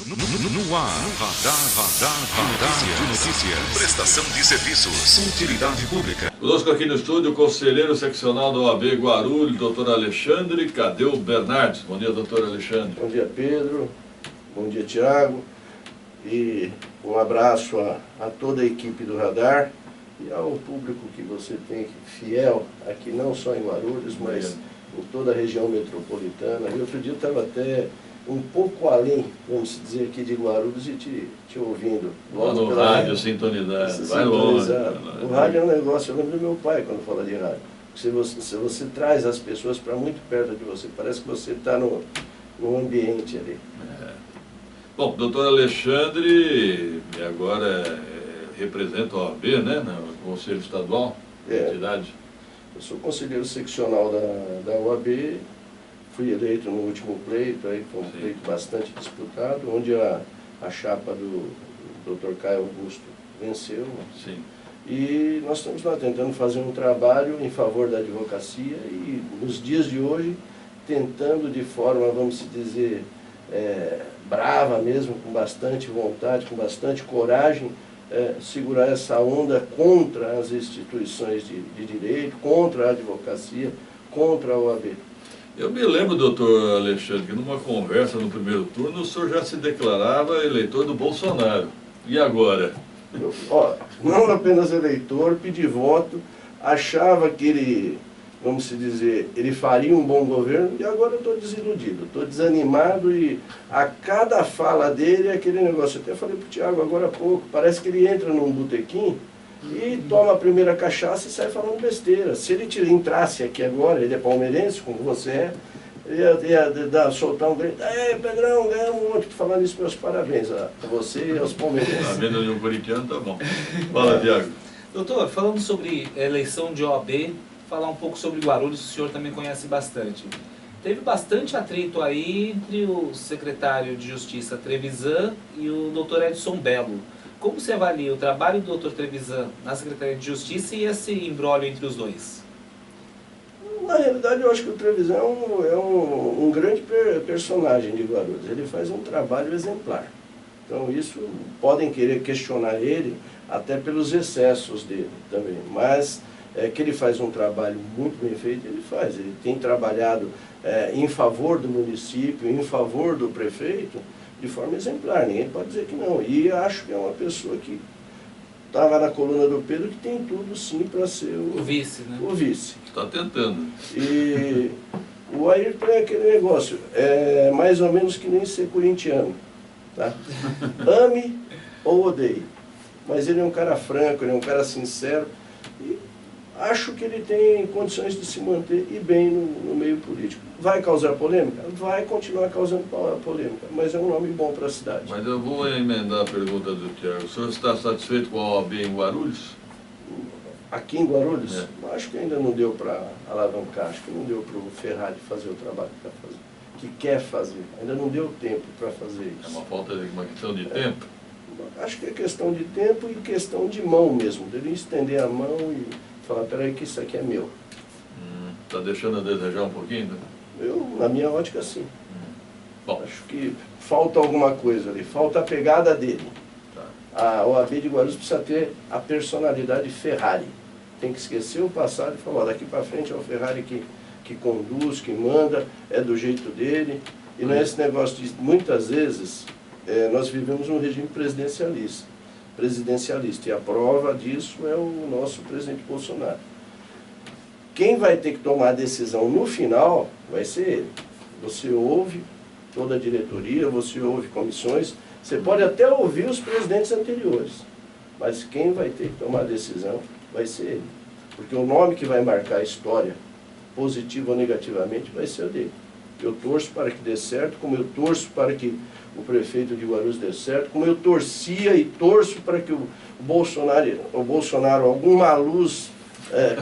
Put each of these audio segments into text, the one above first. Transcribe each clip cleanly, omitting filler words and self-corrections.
No ar, Radar de Notícias. Prestação de serviços. Utilidade pública. Conosco aqui no estúdio, o conselheiro seccional da OAB Guarulhos, doutor Alexandre Cadeu Bernardes. Bom dia, doutor Alexandre. Bom dia, Pedro. Bom dia, Tiago. E um abraço a toda a equipe do Radar e ao público que você tem fiel aqui, não só em Guarulhos, mas em toda a região metropolitana. E outro dia eu estava até um pouco além, vamos dizer, aqui de Guarulhos e te ouvindo. Lá no rádio, sintonizado. Vai longe. O rádio é um negócio, eu lembro do meu pai quando fala de rádio. Se você traz as pessoas para muito perto de você, parece que você está no ambiente ali. Bom, doutor Alexandre, agora representa a OAB, né, no Conselho Estadual, entidade. Eu sou conselheiro seccional da OAB, fui eleito no último pleito, aí foi um pleito bastante disputado, onde a chapa do Dr. Caio Augusto venceu. Sim. E nós estamos lá tentando fazer um trabalho em favor da advocacia e nos dias de hoje tentando de forma, vamos dizer, brava mesmo, com bastante vontade, com bastante coragem, segurar essa onda contra as instituições de direito, contra a advocacia, contra a OAB. Eu me lembro, doutor Alexandre, que numa conversa no primeiro turno o senhor já se declarava eleitor do Bolsonaro. E agora? Não apenas eleitor, pedi voto, achava que ele, vamos dizer, ele faria um bom governo e agora eu estou desiludido, estou desanimado e a cada fala dele é aquele negócio. Eu até falei para o Tiago agora há pouco, parece que ele entra num botequim e toma a primeira cachaça e sai falando besteira. Se ele entrasse aqui agora, ele é palmeirense, como você é, ele ia soltar um grito: Pedrão, ganhamos um monte. Falando isso, meus parabéns a você e aos palmeirenses. A venda de um corintiano tá bom. Fala, Tiago. Doutor, falando sobre eleição de OAB, falar um pouco sobre Guarulhos, o senhor também conhece bastante. Teve bastante atrito aí entre o secretário de Justiça Trevisan e o doutor Edson Bello. Como você avalia o trabalho do doutor Trevisan na Secretaria de Justiça e esse imbróglio entre os dois? Na realidade, eu acho que o Trevisan é um grande personagem de Guarulhos. Ele faz um trabalho exemplar. Então, isso, podem querer questionar ele até pelos excessos dele também. Mas que ele faz um trabalho muito bem feito, ele faz. Ele tem trabalhado em favor do município, em favor do prefeito, de forma exemplar, ninguém pode dizer que não. E acho que é uma pessoa que estava na coluna do Pedro, que tem tudo sim para ser o vice, né? O vice. Está tentando. E o Ayrton é aquele negócio, mais ou menos que nem ser corintiano, tá? Ame ou odeie. Mas ele é um cara franco, ele é um cara sincero e acho que ele tem condições de se manter e bem no meio político. Vai causar polêmica? Vai continuar causando polêmica, mas é um nome bom para a cidade. Mas eu vou emendar a pergunta do Tiago. O senhor está satisfeito com a OAB em Guarulhos? Aqui em Guarulhos? Acho que ainda não deu para alavancar, acho que não deu para o Ferrari fazer o trabalho que quer fazer. Ainda não deu tempo para fazer isso. É uma falta de uma questão de tempo? Acho que é questão de tempo e questão de mão mesmo, dele estender a mão e falar: peraí que isso aqui é meu. Está deixando a desejar um pouquinho? Né? Na minha ótica, sim. Bom. Acho que falta alguma coisa ali, falta a pegada dele. A OAB de Guarulhos precisa ter a personalidade Ferrari. Tem que esquecer o passado e falar: daqui para frente é o Ferrari que conduz, que manda, é do jeito dele. E não é esse negócio de, muitas vezes, nós vivemos um regime presidencialista. E a prova disso é o nosso presidente Bolsonaro. Quem vai ter que tomar a decisão no final vai ser ele. Você ouve toda a diretoria, você ouve comissões, você pode até ouvir os presidentes anteriores, mas quem vai ter que tomar a decisão vai ser ele. Porque o nome que vai marcar a história, positivo ou negativamente, vai ser o dele. Eu torço para que dê certo, como eu torço para que o prefeito de Guarulhos dê certo, como eu torcia e torço para que o Bolsonaro, alguma luz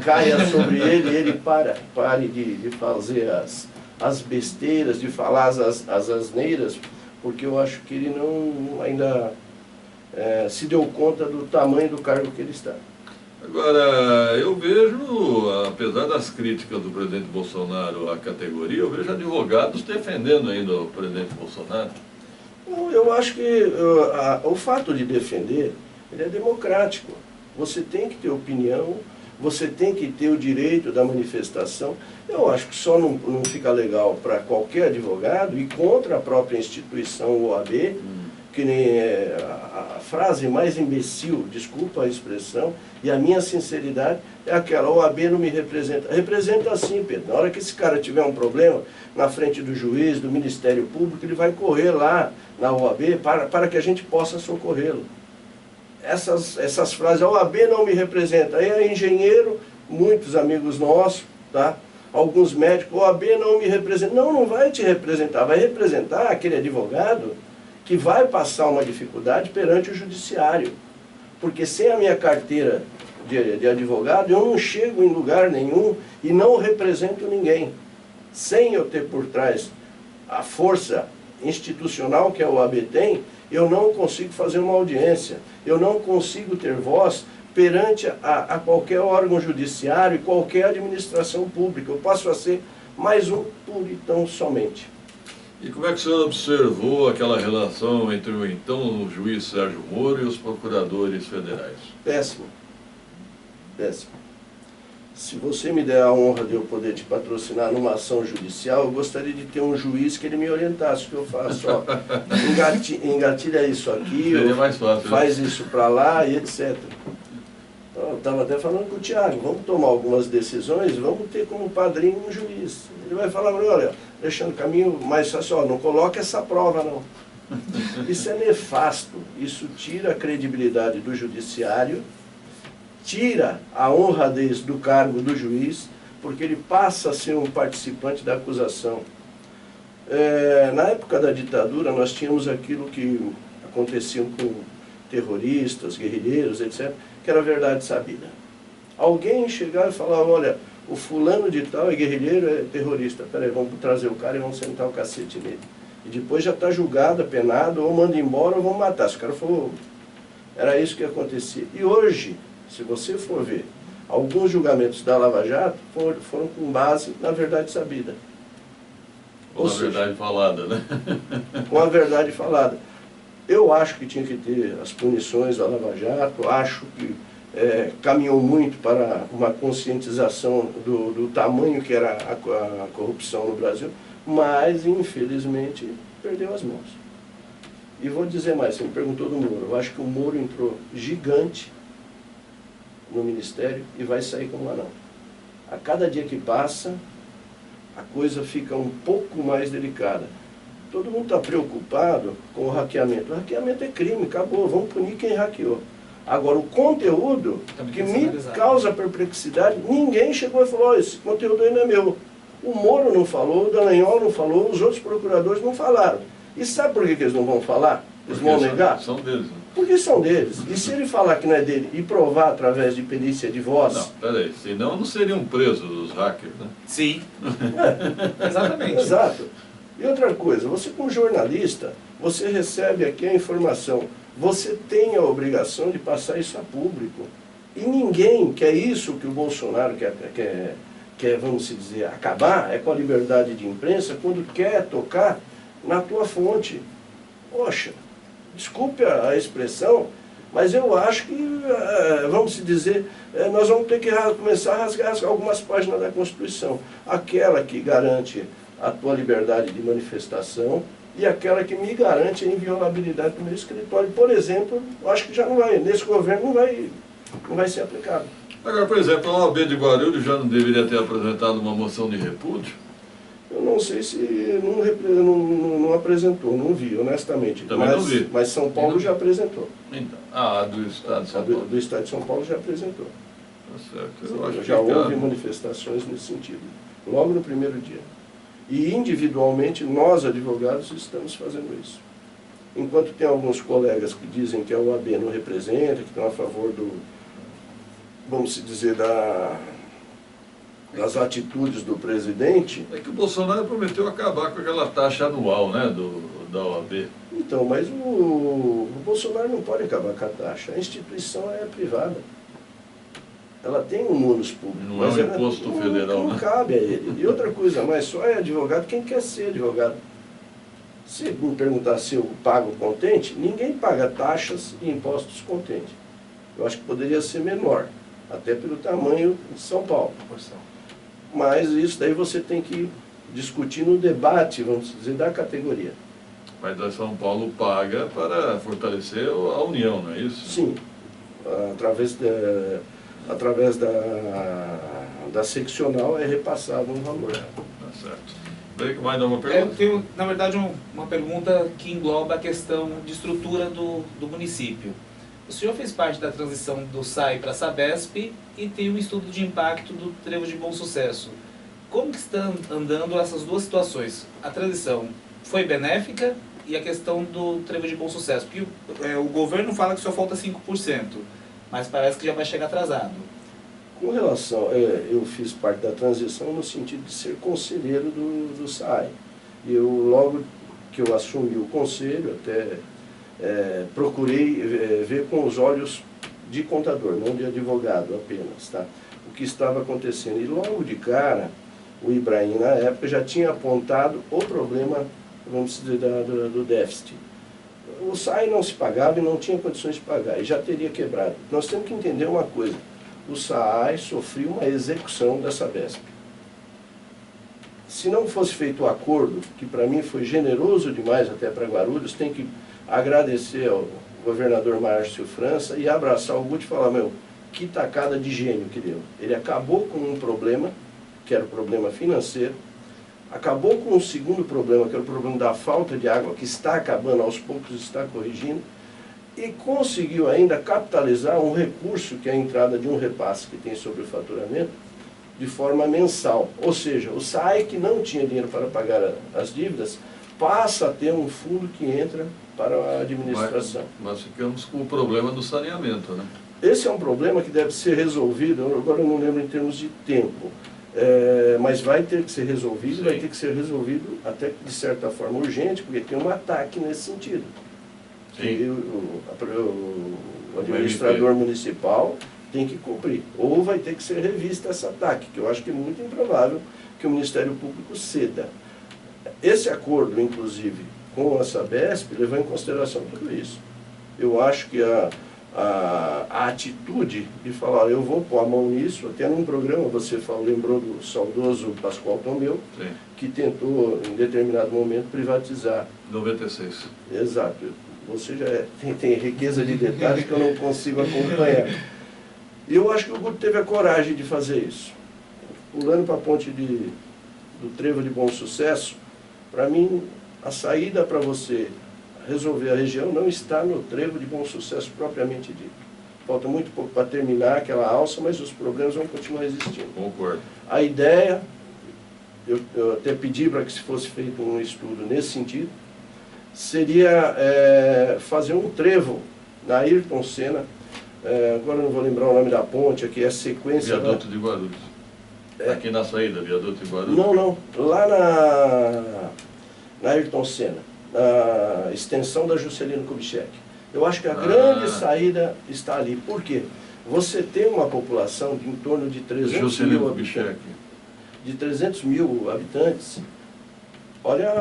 caia sobre ele e ele pare de fazer as besteiras, de falar as asneiras, porque eu acho que ele não ainda se deu conta do tamanho do cargo que ele está. Agora, eu vejo, apesar das críticas do presidente Bolsonaro à categoria, eu vejo advogados defendendo ainda o presidente Bolsonaro. Não, eu acho que o fato de defender, ele é democrático. Você tem que ter opinião, você tem que ter o direito da manifestação. Eu acho que só não fica legal para qualquer advogado e contra a própria instituição OAB, que nem a frase mais imbecil, desculpa a expressão, e a minha sinceridade é aquela: OAB não me representa. Representa sim, Pedro. Na hora que esse cara tiver um problema na frente do juiz, do Ministério Público, ele vai correr lá na OAB para que a gente possa socorrê-lo. Essas frases: a OAB não me representa. Aí é engenheiro, muitos amigos nossos, tá? Alguns médicos: a OAB não me representa. Não vai te representar. Vai representar aquele advogado que vai passar uma dificuldade perante o judiciário. Porque sem a minha carteira de advogado, eu não chego em lugar nenhum e não represento ninguém. Sem eu ter por trás a força institucional que a OAB tem, eu não consigo fazer uma audiência, eu não consigo ter voz perante a qualquer órgão judiciário e qualquer administração pública. Eu passo a ser mais um por e tão somente. E como é que o senhor observou aquela relação entre o então juiz Sérgio Moro e os procuradores federais? Péssimo. Péssimo. Se você me der a honra de eu poder te patrocinar numa ação judicial, eu gostaria de ter um juiz que ele me orientasse o que eu faço. Ó, engatilha isso aqui, seria mais fácil, faz né? isso para lá e etc. Então, eu estava até falando com o Tiago: vamos tomar algumas decisões, vamos ter como padrinho um juiz. Ele vai falar: olha, deixando o caminho mais fácil, ó, não coloque essa prova não. Isso é nefasto, isso tira a credibilidade do judiciário, tira a honradez do cargo do juiz, porque ele passa a ser um participante da acusação. Na época da ditadura, nós tínhamos aquilo que acontecia com terroristas, guerrilheiros, etc., que era verdade sabida. Alguém chegava e falava: olha, o fulano de tal é guerrilheiro, é terrorista. Peraí, vamos trazer o cara e vamos sentar o cacete nele. E depois já está julgado, penado, ou manda embora ou vão matar. Se o cara for... Era isso que acontecia. E hoje, se você for ver, alguns julgamentos da Lava Jato foram com base na verdade sabida. Ou na verdade falada, né? Com a verdade falada. Eu acho que tinha que ter as punições da Lava Jato, acho que caminhou muito para uma conscientização do tamanho que era a corrupção no Brasil, mas, infelizmente, perdeu as mãos. E vou dizer mais: você me perguntou do Moro. Eu acho que o Moro entrou gigante no Ministério e vai sair como anão. A cada dia que passa, a coisa fica um pouco mais delicada. Todo mundo está preocupado com o hackeamento. O hackeamento é crime, acabou, vamos punir quem hackeou. Agora, o conteúdo que me causa perplexidade, ninguém chegou e falou: oh, esse conteúdo aí não é meu. O Moro não falou, o Dallagnol não falou, os outros procuradores não falaram. E sabe por que eles não vão falar? Eles vão negar? São deles, né? Porque são deles. E se ele falar que não é dele e provar através de perícia de voz... Não, peraí, senão não seriam presos os hackers, né? Sim. Exatamente. Exato. E outra coisa, você como jornalista, você recebe aqui a informação, você tem a obrigação de passar isso a público. E ninguém quer isso que o Bolsonaro quer, vamos dizer, acabar, com a liberdade de imprensa, quando quer tocar na tua fonte. Poxa, desculpe a expressão, mas eu acho que, vamos dizer, nós vamos ter que começar a rasgar algumas páginas da Constituição. Aquela que garante a tua liberdade de manifestação e aquela que me garante a inviolabilidade do meu escritório. Por exemplo, eu acho que já não vai, nesse governo não vai ser aplicado. Agora, por exemplo, a OAB de Guarulhos já não deveria ter apresentado uma moção de repúdio? Eu não sei se não apresentou, não vi, honestamente. Também não vi. Mas São Paulo já apresentou. Então, a do Estado de São Paulo. Do Estado de São Paulo já apresentou. Tá certo. Eu acho já que houve manifestações nesse sentido, logo no primeiro dia. E individualmente, nós advogados estamos fazendo isso. Enquanto tem alguns colegas que dizem que a OAB não representa, que estão a favor vamos dizer, das atitudes do presidente... É que o Bolsonaro prometeu acabar com aquela taxa anual, né, da OAB. Então, mas o Bolsonaro não pode acabar com a taxa. A instituição é privada. Ela tem um ônus público. Não mas é um imposto federal, não cabe a ele. E outra coisa, mas só é advogado quem quer ser advogado. Se me perguntar se eu pago contente, ninguém paga taxas e impostos contente. Eu acho que poderia ser menor, até pelo tamanho de São Paulo. Mas isso daí você tem que discutir no debate, vamos dizer, da categoria. Mas a São Paulo paga para fortalecer a União, não é isso? Sim, através da seccional é repassado um valor. Tá certo. Mais uma pergunta? Eu tenho, na verdade, uma pergunta que engloba a questão de estrutura do município. O senhor fez parte da transição do SAI para a Sabesp e tem um estudo de impacto do Trevo de Bom Sucesso. Como que estão andando essas duas situações? A transição foi benéfica e a questão do Trevo de Bom Sucesso? Porque o governo fala que só falta 5%, mas parece que já vai chegar atrasado. Com relação, eu fiz parte da transição no sentido de ser conselheiro do SAI. E eu, logo que eu assumi o conselho, até procurei ver com os olhos de contador, não de advogado apenas, tá? O que estava acontecendo. E logo de cara, o Ibrahim, na época, já tinha apontado o problema, vamos dizer, do déficit. O SAI não se pagava e não tinha condições de pagar, e já teria quebrado. Nós temos que entender uma coisa. O SAI sofreu uma execução da Sabesp. Se não fosse feito o acordo, que para mim foi generoso demais até para Guarulhos, tem que agradecer ao governador Márcio França e abraçar o Guto e falar, meu, que tacada de gênio que deu. Ele acabou com um problema, que era o problema financeiro, acabou com um segundo problema, que era o problema da falta de água, que está acabando, aos poucos está corrigindo, e conseguiu ainda capitalizar um recurso, que é a entrada de um repasse que tem sobre o faturamento, de forma mensal. Ou seja, o SAI, que não tinha dinheiro para pagar as dívidas, passa a ter um fundo que entra para a administração. Mas ficamos com o problema do saneamento, né? Esse é um problema que deve ser resolvido, agora eu não lembro em termos de tempo, mas vai ter que ser resolvido, Sim. Vai ter que ser resolvido até de certa forma urgente, porque tem um ataque nesse sentido. E o administrador municipal tem que cumprir. Ou vai ter que ser revista essa ataque, que eu acho que é muito improvável que o Ministério Público ceda. Esse acordo, inclusive, com a Sabesp, levou em consideração tudo isso. Eu acho que a atitude de falar, eu vou pôr a mão nisso, até num programa, você lembrou do saudoso Pascoal Tomeu, Sim. que tentou, em determinado momento, privatizar. 96. Exato. Você já tem riqueza de detalhes que eu não consigo acompanhar. E eu acho que o Guto teve a coragem de fazer isso. Pulando para a ponte do Trevo de Bom Sucesso, para mim, a saída para você resolver a região não está no Trevo de Bom Sucesso propriamente dito. Falta muito pouco para terminar aquela alça, mas os problemas vão continuar existindo. Concordo. A ideia, eu até pedi para que se fosse feito um estudo nesse sentido, seria fazer um trevo na Ayrton Senna, agora eu não vou lembrar o nome da ponte, aqui é a sequência... Viaduto de Guarulhos. Aqui na saída, Viaduto de Guarulhos? Não, lá na Ayrton Senna, na extensão da Juscelino Kubitschek. Eu acho que a grande saída está ali. Por quê? Você tem uma população de em torno de 300 mil habitantes. De 300 mil habitantes. Olha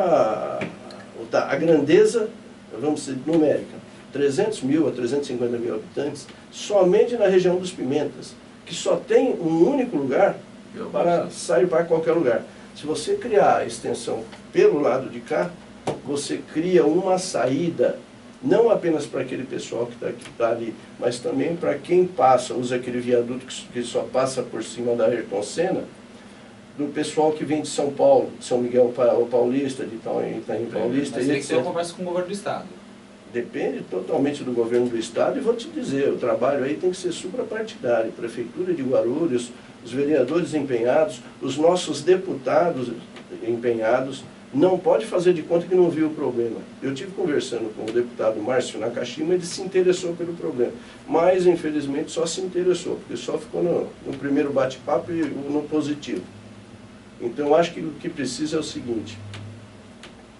a grandeza, vamos dizer, numérica. 300 mil a 350 mil habitantes, somente na região dos Pimentas, que só tem um único lugar para sair para qualquer lugar. Se você criar a extensão pelo lado de cá, você cria uma saída, não apenas para aquele pessoal que está ali, mas também para quem passa, usa aquele viaduto que só passa por cima da Ayrton Senna, do pessoal que vem de São Paulo, de São Miguel Paulista, de Itaim Paulista. Mas tem que ser uma conversa com o governo do Estado. Depende totalmente do governo do Estado, e vou te dizer, o trabalho aí tem que ser suprapartidário. Prefeitura de Guarulhos, os vereadores empenhados, os nossos deputados empenhados, não pode fazer de conta que não viu o problema. Eu tive conversando com o deputado Márcio Nakashima, ele se interessou pelo problema, mas infelizmente só se interessou, porque só ficou no primeiro bate-papo e no positivo. Então eu acho que o que precisa é o seguinte,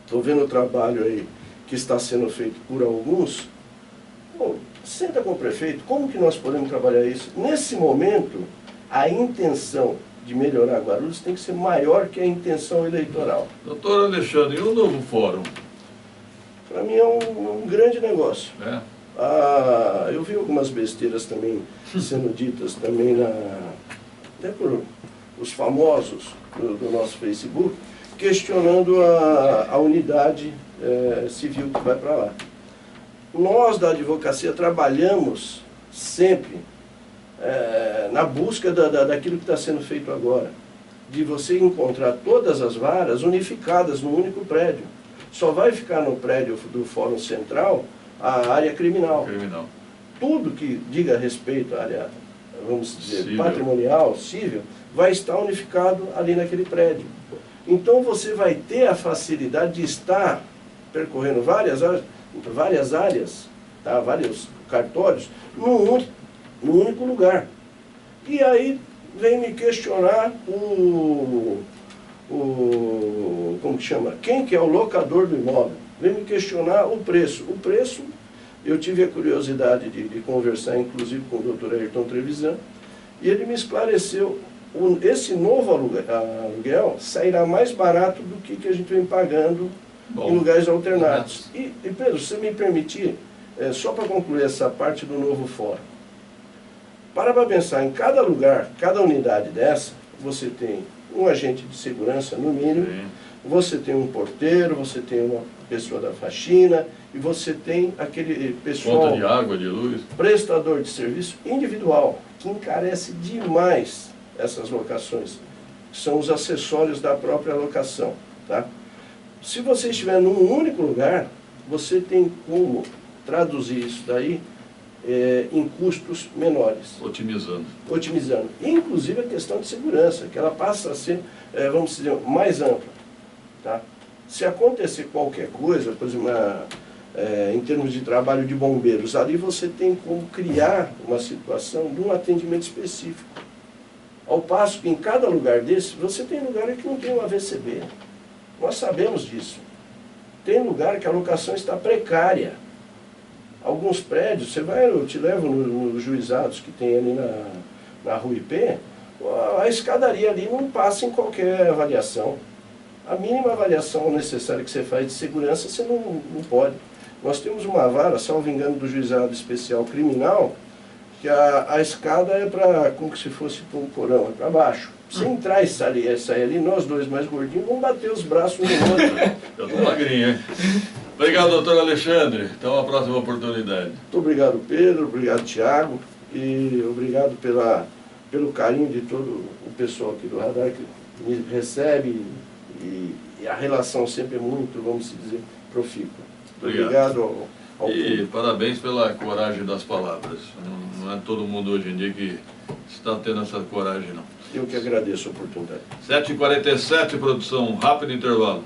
estou vendo o trabalho aí que está sendo feito por alguns, bom, senta com o prefeito, como que nós podemos trabalhar isso? Nesse momento, a intenção de melhorar Guarulhos tem que ser maior que a intenção eleitoral. Doutor Alexandre, e o novo fórum? Para mim é um grande negócio. É. Eu vi algumas besteiras também sendo ditas também até por os famosos do nosso Facebook, questionando a unidade civil que vai para lá. Nós da advocacia trabalhamos sempre na busca daquilo que está sendo feito agora, de você encontrar todas as varas unificadas num único prédio. Só vai ficar no prédio do Fórum Central a área criminal. Tudo que diga respeito à área, vamos dizer, civil, patrimonial, civil, vai estar unificado ali naquele prédio. Então você vai ter a facilidade de estar percorrendo várias áreas, tá? Vários cartórios, num único lugar. E aí vem me questionar como que chama? Quem que é o locador do imóvel? Vem me questionar o preço. O preço, eu tive a curiosidade de conversar, inclusive, com o Dr. Ayrton Trevisan, e ele me esclareceu, esse novo aluguel sairá mais barato do que a gente vem pagando em lugares alternados. E Pedro, se você me permitir, só para concluir essa parte do novo fórum, para pensar, em cada lugar, cada unidade dessa, você tem um agente de segurança, no mínimo, você tem um porteiro, você tem uma pessoa da faxina, e você tem aquele pessoal... Conta de água, de luz. Prestador de serviço individual, que encarece demais essas locações. São os acessórios da própria locação. Tá? Se você estiver num único lugar, você tem como traduzir isso daí em custos menores. Otimizando. Inclusive a questão de segurança, que ela passa a ser, vamos dizer, mais ampla. Tá? Se acontecer qualquer coisa, por exemplo, em termos de trabalho de bombeiros, ali você tem como criar uma situação de um atendimento específico. Ao passo que em cada lugar desse, você tem lugar que não tem um AVCB. Nós sabemos disso. Tem lugar que a locação está precária. Alguns prédios, eu te levo nos juizados que tem ali na Rua IP, a escadaria ali não passa em qualquer avaliação. A mínima avaliação necessária que você faz de segurança, você não pode. Nós temos uma vara, salvo engano, do juizado especial criminal, que a escada é para, como se fosse para um porão, é para baixo. Se entrar e sair ali, nós dois mais gordinhos, vamos bater os braços um no outro. Eu tô magrinho, hein? Obrigado, doutor Alexandre. Até uma próxima oportunidade. Muito obrigado, Pedro. Obrigado, Tiago. E obrigado pelo carinho de todo o pessoal aqui do Radar que me recebe. E a relação sempre é muito, vamos dizer, profícua. Obrigado ao público. Parabéns pela coragem das palavras. Não é todo mundo hoje em dia que está tendo essa coragem, não. Eu que agradeço a oportunidade. 7h47, produção. Rápido intervalo.